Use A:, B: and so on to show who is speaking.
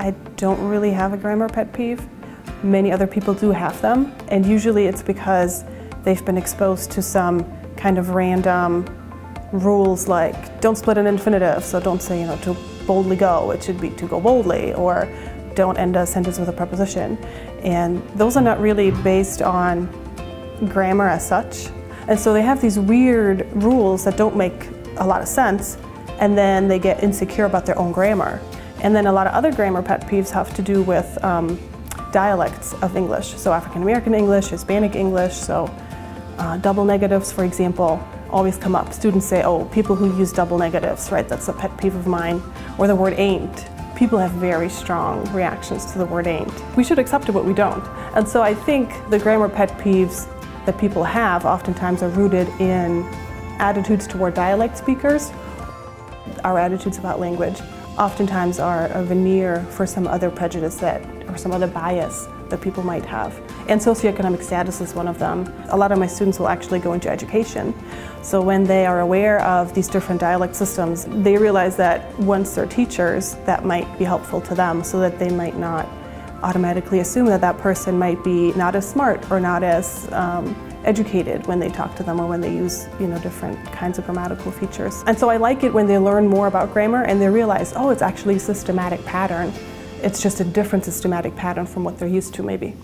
A: I don't really have a grammar pet peeve. Many other people do have them, and usually it's because they've been exposed to some kind of random rules like don't split an infinitive, so don't say, to boldly go, it should be to go boldly, or don't end a sentence with a preposition. And those are not really based on grammar as such. And so they have these weird rules that don't make a lot of sense, and then they get insecure about their own grammar. And then a lot of other grammar pet peeves have to do with dialects of English. So African American English, Hispanic English, so double negatives, for example, always come up. Students say, oh, people who use double negatives, right, that's a pet peeve of mine. Or the word ain't. People have very strong reactions to the word ain't. We should accept it, but we don't. And so I think the grammar pet peeves that people have oftentimes are rooted in attitudes toward dialect speakers. Our attitudes about language oftentimes are a veneer for some other prejudice or some other bias that people might have. And socioeconomic status is one of them. A lot of my students will actually go into education. So when they are aware of these different dialect systems, they realize that once they're teachers, that might be helpful to them so that they might not automatically assume that that person might be not as smart or not as educated when they talk to them or when they use different kinds of grammatical features. And so I like it when they learn more about grammar and they realize, oh, it's actually a systematic pattern. It's just a different systematic pattern from what they're used to maybe.